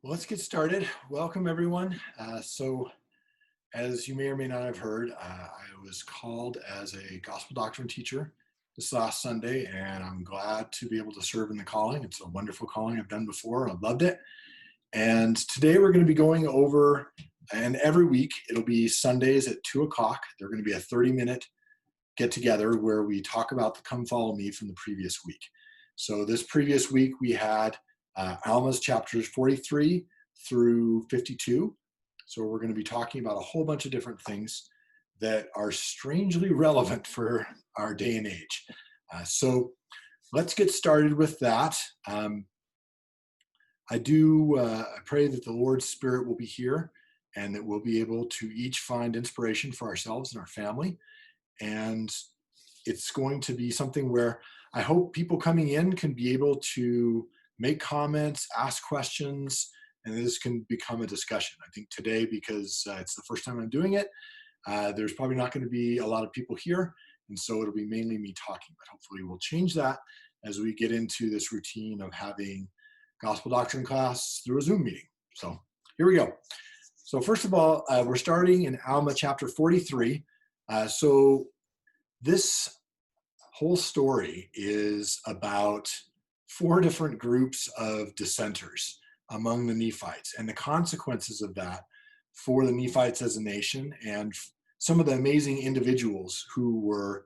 Well, let's get started. Welcome, everyone. As you may or may not have heard, I was called as a gospel doctrine teacher this last Sunday, and I'm glad to be able to serve in the calling. It's a wonderful calling I've done before. I loved it. And today we're going to be going over, and every week it'll be Sundays at 2 o'clock. They're going to be a 30-minute get together where we talk about the Come Follow Me from the previous week. So this previous week we had Alma's chapters 43 through 52. So we're going to be talking about a whole bunch of different things that are strangely relevant for our day and age. So let's get started with that. I pray that the Lord's Spirit will be here and that we'll be able to each find inspiration for ourselves and our family. And it's going to be something where I hope people coming in can be able to make comments, ask questions, and this can become a discussion. I think today, because it's the first time I'm doing it, there's probably not going to be a lot of people here, and so it'll be mainly me talking, but hopefully we'll change that as we get into this routine of having gospel doctrine class through a Zoom meeting. So here we go. So first of all, we're starting in Alma chapter 43. So this whole story is about 4 different groups of dissenters among the Nephites and the consequences of that for the Nephites as a nation and some of the amazing individuals who were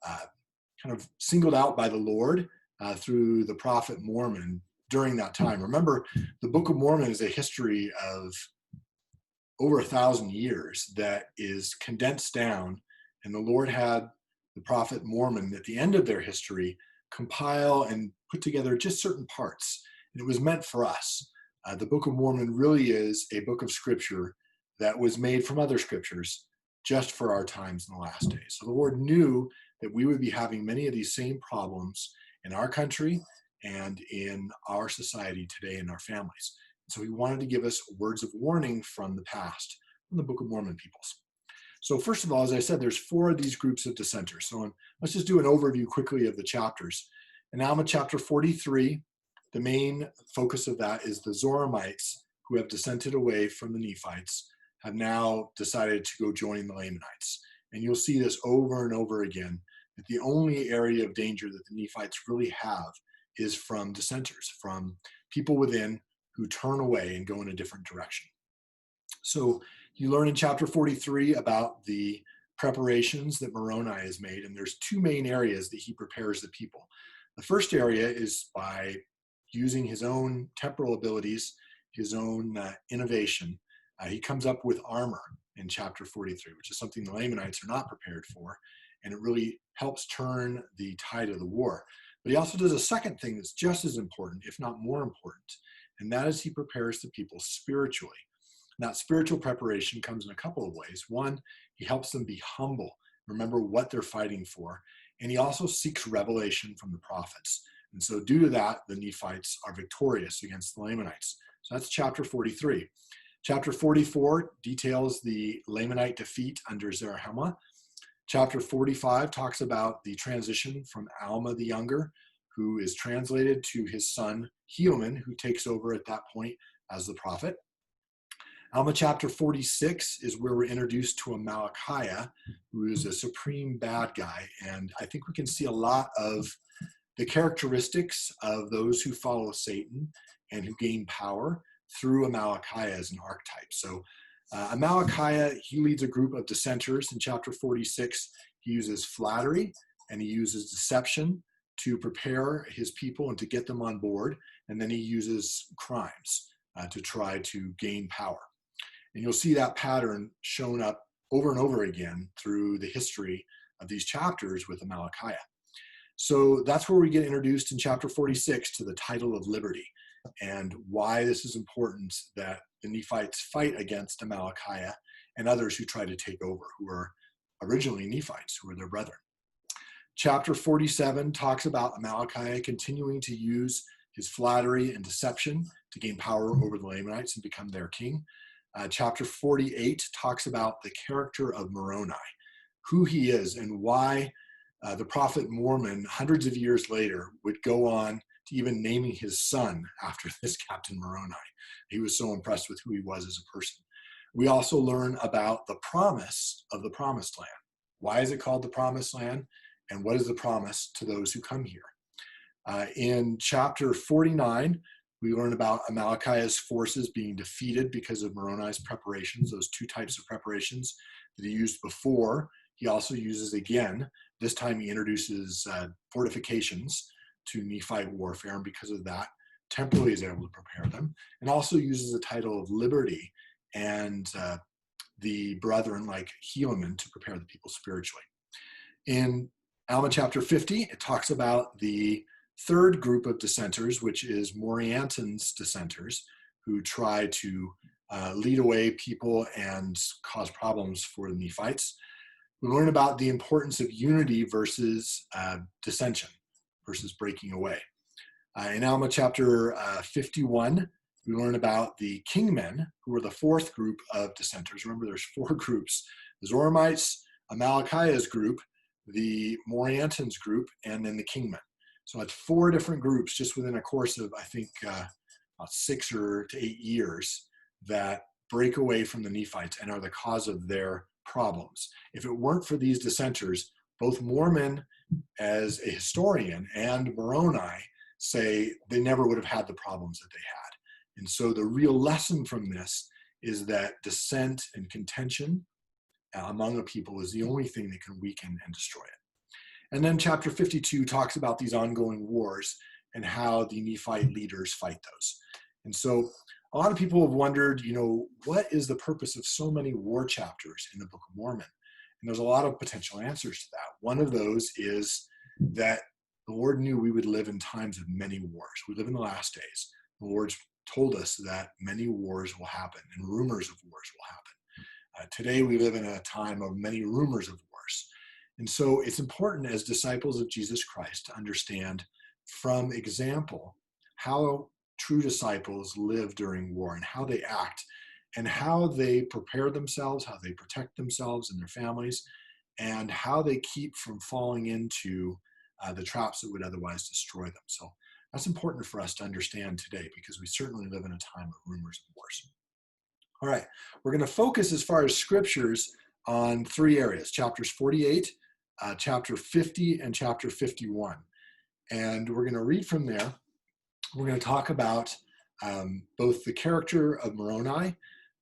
kind of singled out by the Lord through the prophet Mormon during that time. Remember, the Book of Mormon is a history of over 1,000 years that is condensed down, and the Lord had the prophet Mormon at the end of their history compile and put together just certain parts. And it was meant for us. The Book of Mormon really is a book of scripture that was made from other scriptures just for our times in the last days. So the Lord knew that we would be having many of these same problems in our country and in our society today in our families. So he wanted to give us words of warning from the past, from the Book of Mormon peoples. So first of all, as I said, there's 4 of these groups of dissenters. So let's just do an overview quickly of the chapters. In Alma chapter 43, the main focus of that is the Zoramites, who have dissented away from the Nephites, have now decided to go join the Lamanites. And you'll see this over and over again, that the only area of danger that the Nephites really have is from dissenters, from people within who turn away and go in a different direction. So you learn in chapter 43 about the preparations that Moroni has made, and there's 2 main areas that he prepares the people. The first area is by using his own temporal abilities, his own innovation. He comes up with armor in chapter 43, which is something the Lamanites are not prepared for, and it really helps turn the tide of the war. But he also does a second thing that's just as important, if not more important, and that is he prepares the people spiritually. Now, spiritual preparation comes in a couple of ways. One, he helps them be humble, remember what they're fighting for, and he also seeks revelation from the prophets. And so due to that, the Nephites are victorious against the Lamanites. So that's chapter 43. Chapter 44 details the Lamanite defeat under Zarahemla. Chapter 45 talks about the transition from Alma the Younger, who is translated, to his son Helaman, who takes over at that point as the prophet. Alma chapter 46 is where we're introduced to Amalickiah, who is a supreme bad guy. And I think we can see a lot of the characteristics of those who follow Satan and who gain power through Amalickiah as an archetype. So Amalickiah, he leads a group of dissenters in chapter 46. He uses flattery and he uses deception to prepare his people and to get them on board. And then he uses crimes to try to gain power. And you'll see that pattern shown up over and over again through the history of these chapters with Amalickiah. So that's where we get introduced in chapter 46 to the title of liberty and why this is important that the Nephites fight against Amalickiah and others who try to take over, who are originally Nephites, who are their brethren. Chapter 47 talks about Amalickiah continuing to use his flattery and deception to gain power over the Lamanites and become their king. Chapter 48 talks about the character of Moroni, who he is and why the prophet Mormon, hundreds of years later, would go on to even naming his son after this Captain Moroni. He was so impressed with who he was as a person. We also learn about the promise of the promised land. Why is it called the promised land? And what is the promise to those who come here? In chapter 49, we learn about Amalickiah's forces being defeated because of Moroni's preparations, those two types of preparations that he used before. He also uses again. This time he introduces fortifications to Nephite warfare, and because of that, temporarily is able to prepare them, and also uses the title of liberty and the brethren like Helaman to prepare the people spiritually. In Alma chapter 50, it talks about the third group of dissenters, which is Morianton's dissenters, who try to lead away people and cause problems for the Nephites. We learn about the importance of unity versus dissension, versus breaking away. In Alma chapter 51, we learn about the kingmen, who are the fourth group of dissenters. Remember, there's four groups: the Zoramites, Amalickiah's group, the Moriantons group, and then the kingmen. So it's four different groups just within a course of, I think, about 6 to 8 years that break away from the Nephites and are the cause of their problems. If it weren't for these dissenters, both Mormon as a historian and Moroni say they never would have had the problems that they had. And so the real lesson from this is that dissent and contention among a people is the only thing that can weaken and destroy it. And then chapter 52 talks about these ongoing wars and how the Nephite leaders fight those. And so a lot of people have wondered, what is the purpose of so many war chapters in the Book of Mormon? And there's a lot of potential answers to that. One of those is that the Lord knew we would live in times of many wars. We live in the last days. The Lord's told us that many wars will happen and rumors of wars will happen. Today we live in a time of many rumors of wars. And so it's important as disciples of Jesus Christ to understand from example how true disciples live during war and how they act and how they prepare themselves, how they protect themselves and their families, and how they keep from falling into the traps that would otherwise destroy them. So that's important for us to understand today because we certainly live in a time of rumors of wars. All right, we're going to focus as far as scriptures on 3 areas: chapters 48, chapter 50, and chapter 51. And we're going to read from there. We're going to talk about both the character of Moroni,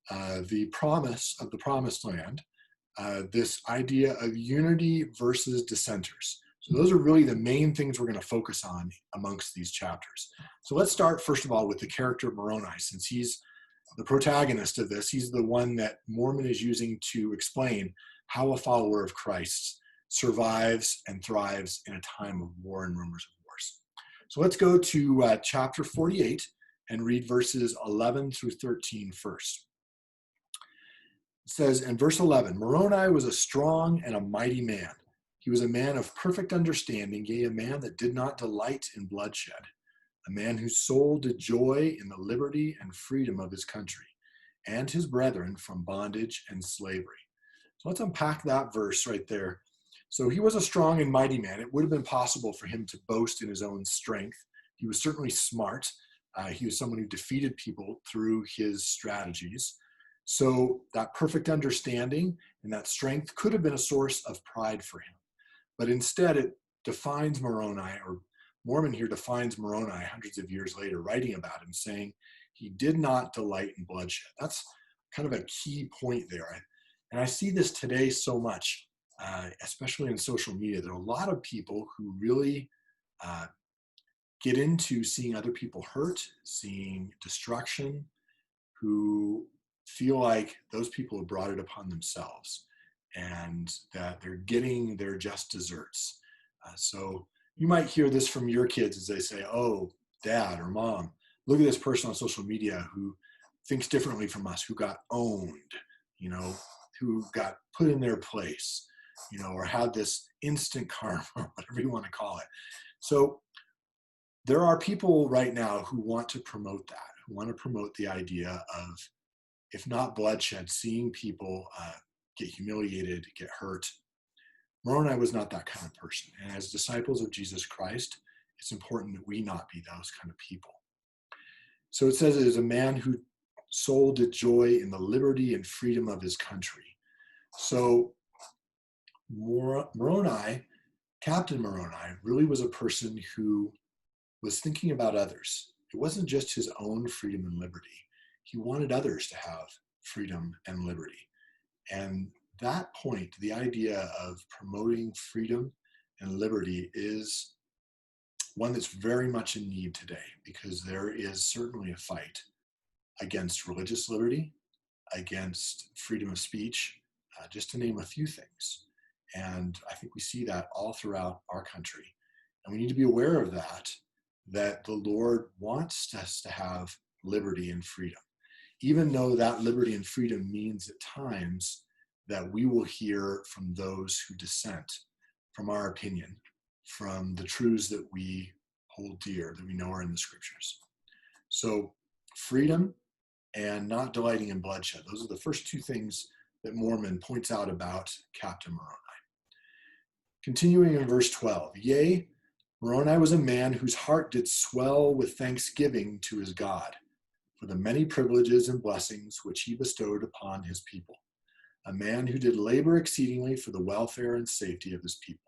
the promise of the promised land, this idea of unity versus dissenters. So those are really the main things we're going to focus on amongst these chapters. So let's start, first of all, with the character of Moroni. Since he's the protagonist of this, he's the one that Mormon is using to explain how a follower of Christ survives and thrives in a time of war and rumors of wars. So let's go to chapter 48 and read verses 11 through 13 first. It says in verse 11, Moroni was a strong and a mighty man. He was a man of perfect understanding, yea, a man that did not delight in bloodshed, a man whose soul did joy in the liberty and freedom of his country, and his brethren from bondage and slavery. So let's unpack that verse right there. So he was a strong and mighty man. It would have been possible for him to boast in his own strength. He was certainly smart. He was someone who defeated people through his strategies. So that perfect understanding and that strength could have been a source of pride for him. But instead, it defines Moroni, or Mormon here defines Moroni hundreds of years later, writing about him, saying he did not delight in bloodshed. That's kind of a key point there. And I see this today so much, especially in social media. There are a lot of people who really get into seeing other people hurt, seeing destruction, who feel like those people have brought it upon themselves and that they're getting their just desserts. So you might hear this from your kids as they say, oh, dad or mom, look at this person on social media who thinks differently from us, who got owned, who got put in their place, or had this instant karma, or whatever you want to call it. So there are people right now who want to promote that, who want to promote the idea of, if not bloodshed, seeing people get humiliated, get hurt. Moroni was not that kind of person. And as disciples of Jesus Christ, it's important that we not be those kind of people. So it says it is a man whose soul did joy in the liberty and freedom of his country. So Moroni, Captain Moroni, really was a person who was thinking about others. It wasn't just his own freedom and liberty. He wanted others to have freedom and liberty. And that point, the idea of promoting freedom and liberty, is one that's very much in need today, because there is certainly a fight against religious liberty, against freedom of speech, just to name a few things. And I think we see that all throughout our country. And we need to be aware of that the Lord wants us to have liberty and freedom, even though that liberty and freedom means at times that we will hear from those who dissent from our opinion, from the truths that we hold dear, that we know are in the scriptures. So freedom and not delighting in bloodshed, those are the first two things that Mormon points out about Captain Moroni. Continuing in verse 12, yea, Moroni was a man whose heart did swell with thanksgiving to his God for the many privileges and blessings which he bestowed upon his people, a man who did labor exceedingly for the welfare and safety of his people.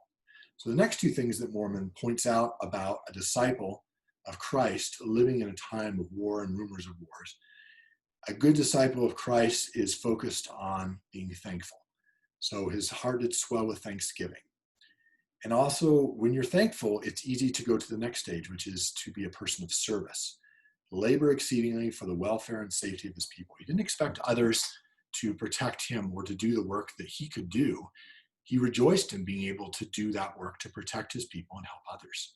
So the next two things that Mormon points out about a disciple of Christ living in a time of war and rumors of wars, a good disciple of Christ is focused on being thankful. So his heart did swell with thanksgiving. And also, when you're thankful, it's easy to go to the next stage, which is to be a person of service. Labor exceedingly for the welfare and safety of his people. He didn't expect others to protect him or to do the work that he could do. He rejoiced in being able to do that work to protect his people and help others.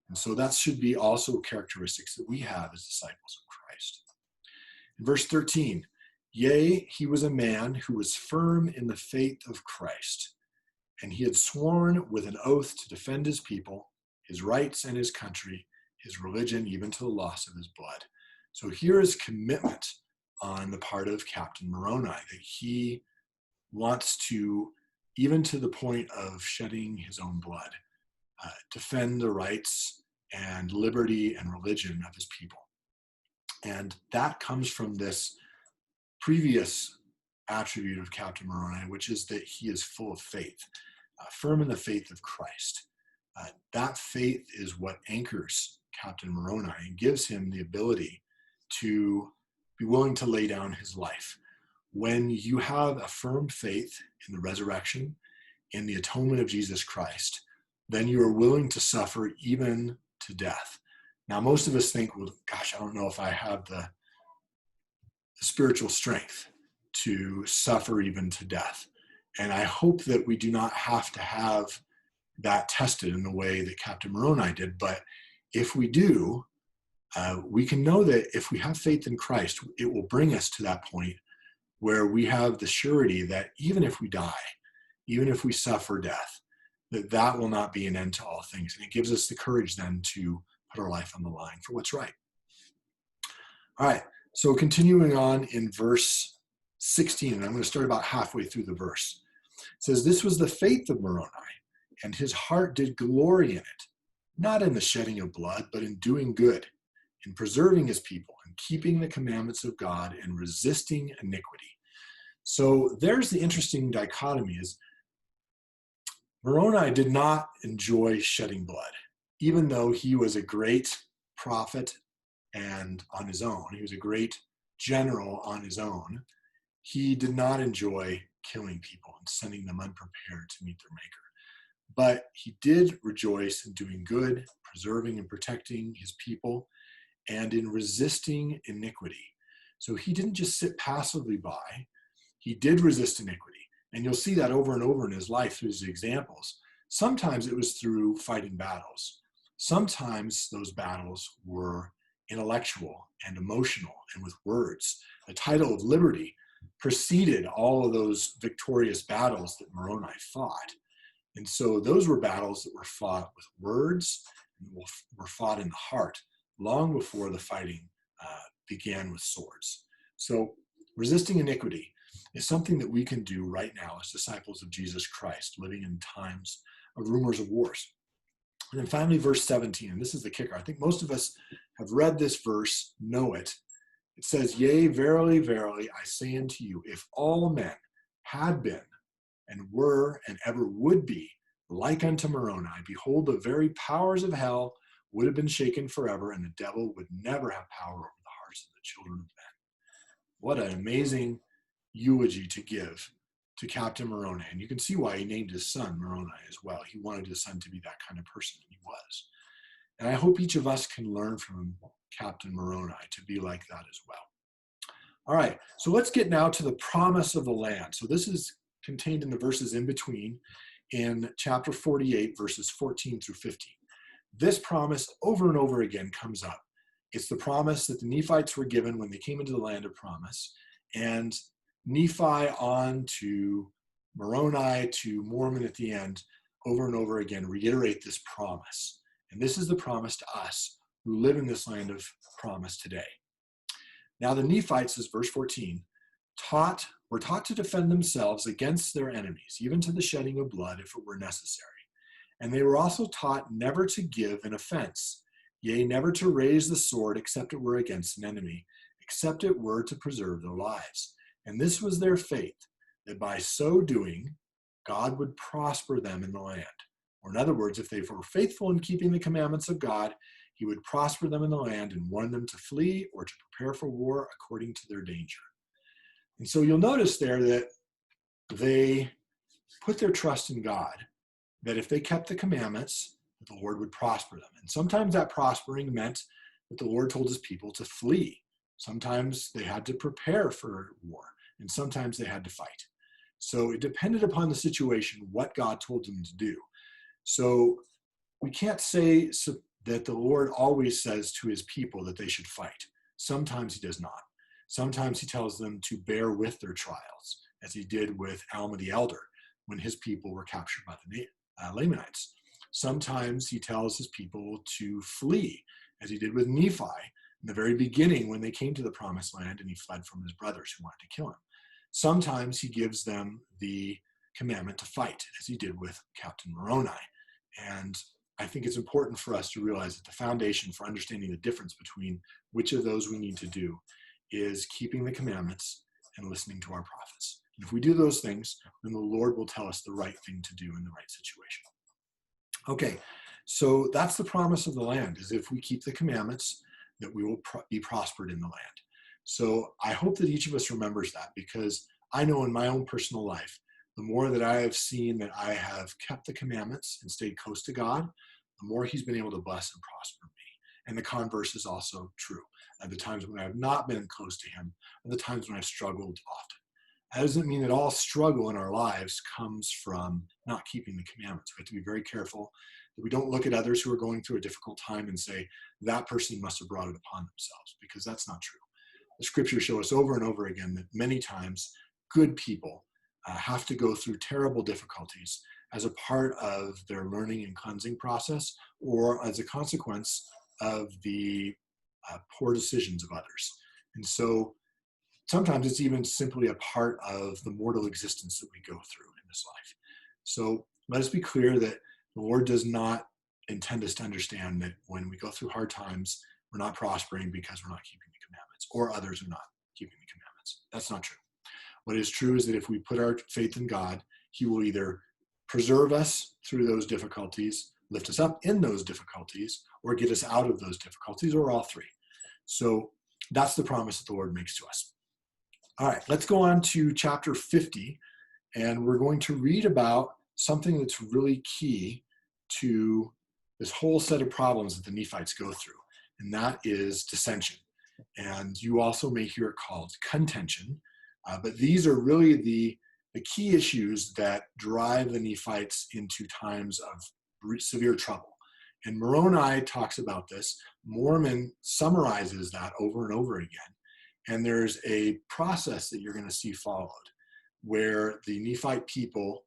And so that should be also characteristics that we have as disciples of Christ. In verse 13, yea, he was a man who was firm in the faith of Christ, and he had sworn with an oath to defend his people, his rights and his country, his religion, even to the loss of his blood. So here is commitment on the part of Captain Moroni, that he wants to, even to the point of shedding his own blood, defend the rights and liberty and religion of his people. And that comes from this previous attribute of Captain Moroni, which is that he is full of faith, firm in the faith of Christ. That faith is what anchors Captain Moroni and gives him the ability to be willing to lay down his life. When you have a firm faith in the resurrection, in the atonement of Jesus Christ, then you are willing to suffer even to death. Now, most of us think, well, gosh, I don't know if I have the spiritual strength to suffer even to death. And I hope that we do not have to have that tested in the way that Captain Moroni did. But if we do, we can know that if we have faith in Christ, it will bring us to that point where we have the surety that even if we die, even if we suffer death, that will not be an end to all things. And it gives us the courage then to put our life on the line for what's right. All right, so continuing on in verse 16, and I'm going to start about halfway through the verse. It says, this was the faith of Moroni, and his heart did glory in it, not in the shedding of blood, but in doing good, in preserving his people, and keeping the commandments of God, and resisting iniquity. So there's the interesting dichotomy is Moroni did not enjoy shedding blood, even though he was a great prophet and on his own, he was a great general on his own. He did not enjoy killing people and sending them unprepared to meet their maker. But he did rejoice in doing good, preserving and protecting his people, and in resisting iniquity. So he didn't just sit passively by, he did resist iniquity. And you'll see that over and over in his life through his examples. Sometimes it was through fighting battles. Sometimes those battles were intellectual and emotional and with words. The title of liberty preceded all of those victorious battles that Moroni fought. And so those were battles that were fought with words and were fought in the heart long before the fighting began with swords. So resisting iniquity is something that we can do right now as disciples of Jesus Christ, living in times of rumors of wars. And then finally, verse 17, and this is the kicker. I think most of us have read this verse, know it. It says, "Yea, verily, verily, I say unto you, if all men had been and were and ever would be like unto Moroni, behold, the very powers of hell would have been shaken forever, and the devil would never have power over the hearts of the children of men." What an amazing eulogy to give to Captain Moroni. And you can see why he named his son Moroni as well. He wanted his son to be that kind of person, and he was. And I hope each of us can learn from Captain Moroni to be like that as well. All right, so let's get now to the promise of the land. So this is contained in the verses in between in chapter 48, verses 14 through 15. This promise over and over again comes up. It's the promise that the Nephites were given when they came into the land of promise. And Nephi on to Moroni to Mormon at the end, over and over again, reiterate this promise. And this is the promise to us who live in this land of promise today. Now the Nephites, as verse 14, were taught to defend themselves against their enemies, even to the shedding of blood if it were necessary. And they were also taught never to give an offense, yea, never to raise the sword except it were against an enemy, except it were to preserve their lives. And this was their faith, that by so doing, God would prosper them in the land. Or in other words, if they were faithful in keeping the commandments of God, he would prosper them in the land and warn them to flee or to prepare for war according to their danger. And so you'll notice there that they put their trust in God, that if they kept the commandments, the Lord would prosper them. And sometimes that prospering meant that the Lord told his people to flee. Sometimes they had to prepare for war, and sometimes they had to fight. So it depended upon the situation what God told them to do. So we can't say that the Lord always says to his people that they should fight. Sometimes he does not. Sometimes he tells them to bear with their trials, as he did with Alma the elder when his people were captured by the Lamanites. Sometimes he tells his people to flee, as he did with Nephi in the very beginning when they came to the promised land and he fled from his brothers who wanted to kill him. Sometimes he gives them the commandment to fight, as he did with Captain Moroni. And I think it's important for us to realize that the foundation for understanding the difference between which of those we need to do is keeping the commandments and listening to our prophets. And if we do those things, then the Lord will tell us the right thing to do in the right situation. Okay, so that's the promise of the land, is if we keep the commandments, that we will be prospered in the land. So I hope that each of us remembers that, because I know in my own personal life, the more that I have seen that I have kept the commandments and stayed close to God, the more he's been able to bless and prosper me. And the converse is also true. At the times when I have not been close to him, and the times when I've struggled often. That doesn't mean that all struggle in our lives comes from not keeping the commandments. We have to be very careful that we don't look at others who are going through a difficult time and say, that person must have brought it upon themselves, because that's not true. The scriptures show us over and over again that many times good people have to go through terrible difficulties as a part of their learning and cleansing process, or as a consequence of the poor decisions of others. And so sometimes it's even simply a part of the mortal existence that we go through in this life. So let us be clear that the Lord does not intend us to understand that when we go through hard times, we're not prospering because we're not keeping the commandments, or others are not keeping the commandments. That's not true. What is true is that if we put our faith in God, he will either preserve us through those difficulties, lift us up in those difficulties, or get us out of those difficulties, or all three. So that's the promise that the Lord makes to us. All right, let's go on to chapter 50, and we're going to read about something that's really key to this whole set of problems that the Nephites go through, and that is dissension. And you also may hear it called contention, but these are really the key issues that drive the Nephites into times of severe trouble. And Moroni talks about this. Mormon summarizes that over and over again. And there's a process that you're going to see followed, where the Nephite people,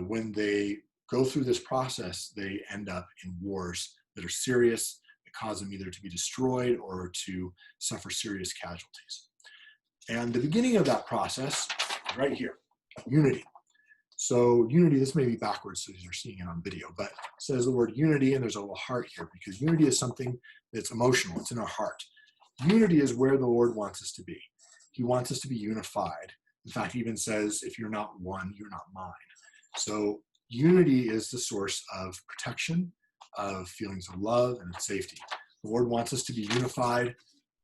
when they go through this process, they end up in wars that are serious, that cause them either to be destroyed or to suffer serious casualties. And the beginning of that process, right here, unity. So unity, this may be backwards, so you're seeing it on video, but it says the word unity, and there's a little heart here, because unity is something that's emotional. It's in our heart. Unity is where the Lord wants us to be. He wants us to be unified. In fact, he even says, if you're not one, you're not mine. So unity is the source of protection, of feelings of love, and of safety. The Lord wants us to be unified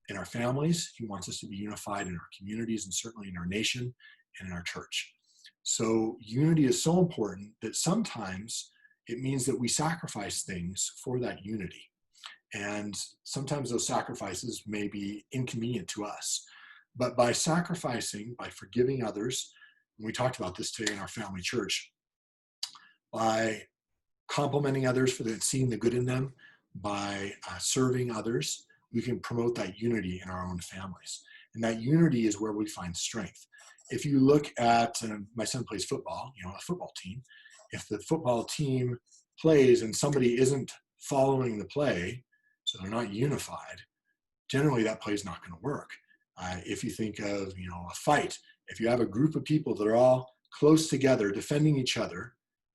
in our families. He wants us to be unified in our communities, and certainly in our nation and in our church. So unity is so important that sometimes it means that we sacrifice things for that unity. And sometimes those sacrifices may be inconvenient to us. But by sacrificing, by forgiving others, and we talked about this today in our family church, by complimenting others for seeing the good in them, by serving others, we can promote that unity in our own families. And that unity is where we find strength. If you look at, my son plays football, a football team. If the football team plays and somebody isn't following the play, so they're not unified, generally that play is not going to work. If you think of, a fight, if you have a group of people that are all close together, defending each other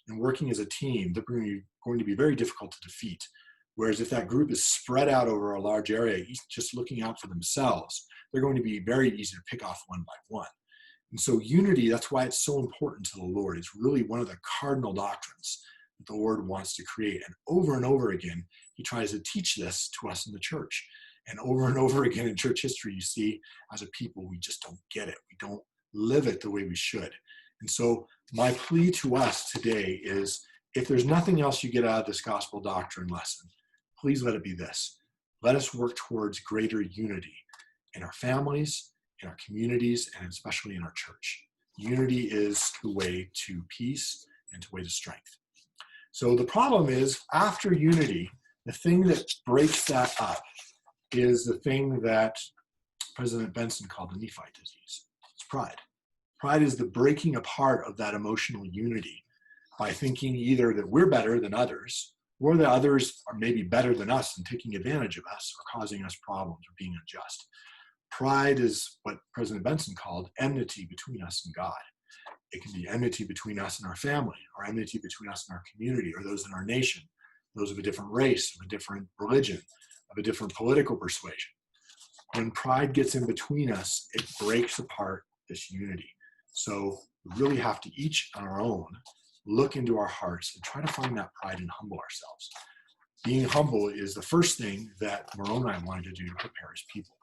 and working as a team, they're going to be very difficult to defeat. Whereas if that group is spread out over a large area, each just looking out for themselves, they're going to be very easy to pick off one by one. And so unity, that's why it's so important to the Lord. It's really one of the cardinal doctrines that the Lord wants to create. And over again, he tries to teach this to us in the church. And over again in church history, you see, as a people, we just don't get it. We don't live it the way we should. And so my plea to us today is, if there's nothing else you get out of this gospel doctrine lesson, please let it be this. Let us work towards greater unity in our families, in our communities, and especially in our church. Unity is the way to peace and the way to strength. So the problem is, after unity, the thing that breaks that up is the thing that President Benson called the Nephite disease. It's pride. Pride is the breaking apart of that emotional unity by thinking either that we're better than others, or that others are maybe better than us and taking advantage of us or causing us problems or being unjust. Pride is what President Benson called enmity between us and God. It can be enmity between us and our family, or enmity between us and our community, or those in our nation, those of a different race, of a different religion, of a different political persuasion. When pride gets in between us, it breaks apart this unity. So we really have to each on our own look into our hearts and try to find that pride and humble ourselves. Being humble is the first thing that Moroni wanted to do to prepare his people.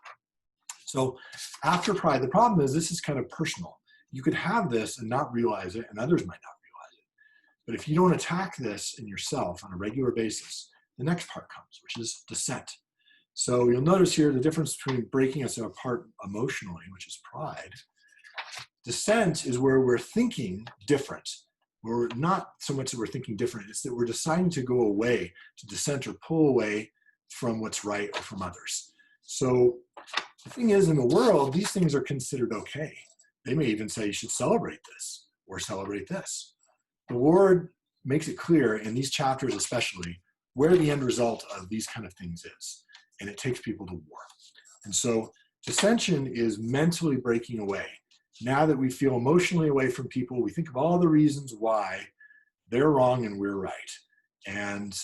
So after pride, the problem is this is kind of personal. You could have this and not realize it, and others might not realize it. But if you don't attack this in yourself on a regular basis, the next part comes, which is dissent. So you'll notice here the difference between breaking us apart emotionally, which is pride. Dissent is where we're thinking different. We're not so much that we're thinking different, it's that we're deciding to go away, to dissent or pull away from what's right or from others. So the thing is, in the world, these things are considered okay. They may even say you should celebrate this or celebrate this. The Lord makes it clear in these chapters especially where the end result of these kind of things is. And it takes people to war. And so dissension is mentally breaking away. Now that we feel emotionally away from people, we think of all the reasons why they're wrong and we're right. And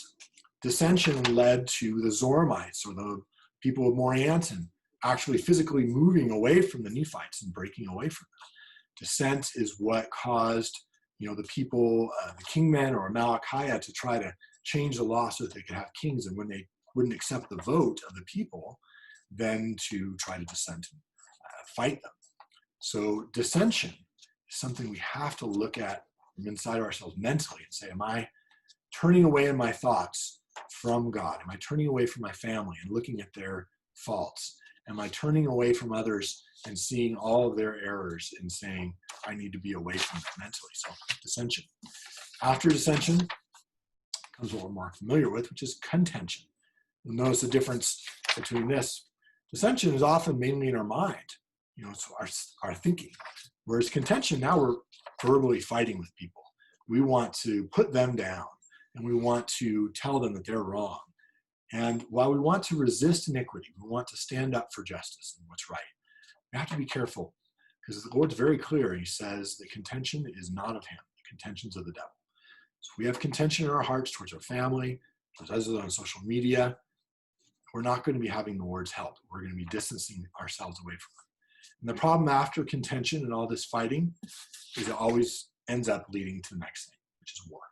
dissension led to the Zoramites, or the people of Morianton, actually physically moving away from the Nephites and breaking away from them. Dissent is what caused, the people, the kingmen or Amalickiah, to try to change the law so that they could have kings, and when they wouldn't accept the vote of the people, then to try to dissent and fight them. So dissension is something we have to look at from inside ourselves mentally and say, am I turning away in my thoughts from God? Am I turning away from my family and looking at their faults? Am I turning away from others and seeing all of their errors and saying, I need to be away from them mentally? So dissension. After dissension comes what we're more familiar with, which is contention. You'll notice the difference between this. Dissension is often mainly in our mind, so our thinking. Whereas contention, now we're verbally fighting with people. We want to put them down, and we want to tell them that they're wrong. And while we want to resist iniquity, we want to stand up for justice and what's right, we have to be careful, because the Lord's very clear. He says the contention is not of him. The contentions of the devil. So if we have contention in our hearts towards our family, towards others on social media, we're not going to be having the Lord's help. We're going to be distancing ourselves away from him. And the problem after contention and all this fighting is it always ends up leading to the next thing, which is war.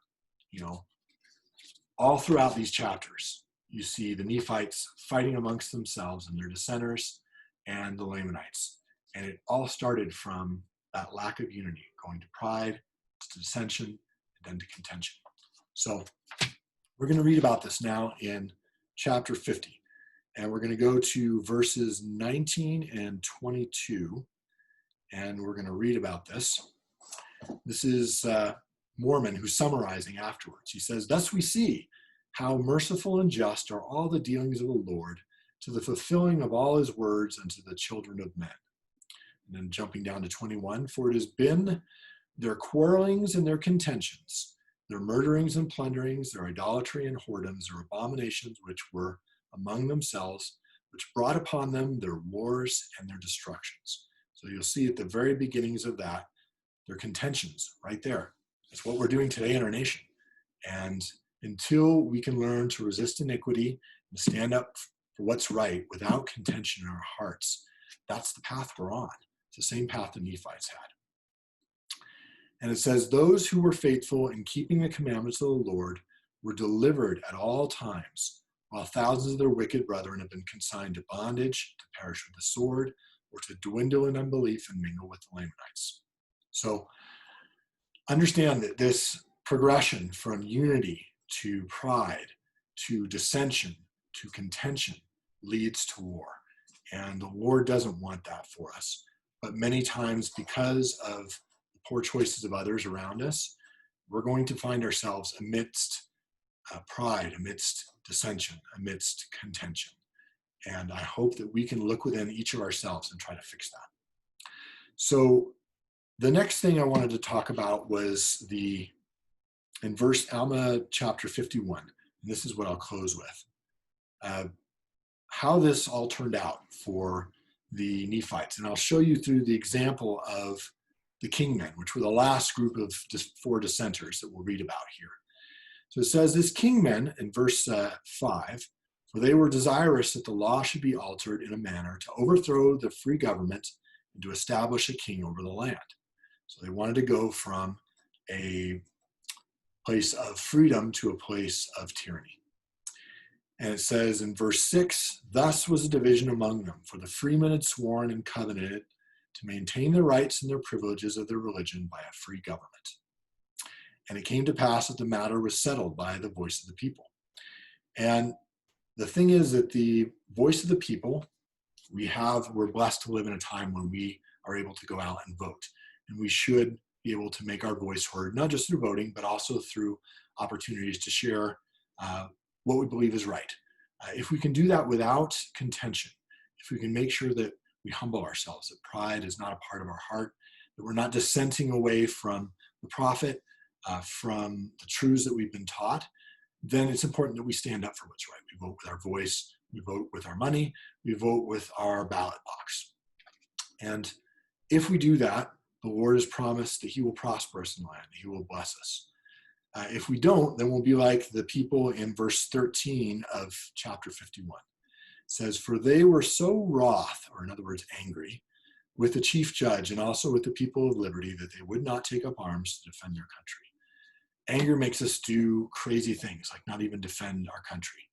All throughout these chapters, you see the Nephites fighting amongst themselves and their dissenters and the Lamanites. And it all started from that lack of unity, going to pride, to dissension, and then to contention. So we're going to read about this now in chapter 50. And we're going to go to verses 19 and 22. And we're going to read about this. This is Mormon who's summarizing afterwards. He says, "Thus we see how merciful and just are all the dealings of the Lord to the fulfilling of all his words unto the children of men." And then jumping down to 21, "For it has been their quarrelings and their contentions, their murderings and plunderings, their idolatry and whoredoms, their abominations which were among themselves, which brought upon them their wars and their destructions." So you'll see at the very beginnings of that, their contentions right there. It's what we're doing today in our nation. And until we can learn to resist iniquity and stand up for what's right without contention in our hearts, that's the path we're on. It's the same path the Nephites had. And it says, "Those who were faithful in keeping the commandments of the Lord were delivered at all times, while thousands of their wicked brethren have been consigned to bondage, to perish with the sword, or to dwindle in unbelief and mingle with the Lamanites." So understand that this progression from unity to pride, to dissension, to contention leads to war. And the Lord doesn't want that for us. But many times, because of the poor choices of others around us, we're going to find ourselves amidst pride, amidst dissension, amidst contention. And I hope that we can look within each of ourselves and try to fix that. So the next thing I wanted to talk about was in verse Alma chapter 51, and this is what I'll close with, how this all turned out for the Nephites. And I'll show you through the example of the kingmen, which were the last group of 4 dissenters that we'll read about here. So it says, "This kingmen," in verse 5, "for they were desirous that the law should be altered in a manner to overthrow the free government and to establish a king over the land." So they wanted to go from a place of freedom to a place of tyranny. And it says in verse 6, "Thus was a division among them, for the freemen had sworn and covenanted to maintain their rights and their privileges of their religion by a free government. And it came to pass that the matter was settled by the voice of the people." And the thing is that the voice of the people, we're blessed to live in a time when we are able to go out and vote. And we should be able to make our voice heard, not just through voting, but also through opportunities to share what we believe is right. If we can do that without contention, if we can make sure that we humble ourselves, that pride is not a part of our heart, that we're not dissenting away from the prophet, from the truths that we've been taught, then it's important that we stand up for what's right. We vote with our voice, we vote with our money, we vote with our ballot box. And if we do that, the Lord has promised that he will prosper us in the land, that he will bless us. If we don't, then we'll be like the people in verse 13 of chapter 51. It says, "For they were so wroth," or in other words, angry, "with the chief judge and also with the people of liberty that they would not take up arms to defend their country." Anger makes us do crazy things, like not even defend our country.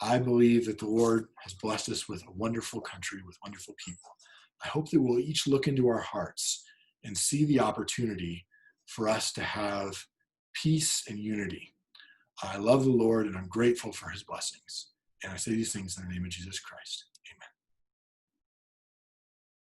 I believe that the Lord has blessed us with a wonderful country, with wonderful people. I hope that we'll each look into our hearts and see the opportunity for us to have peace and unity. I love the Lord and I'm grateful for his blessings. And I say these things in the name of Jesus Christ. Amen.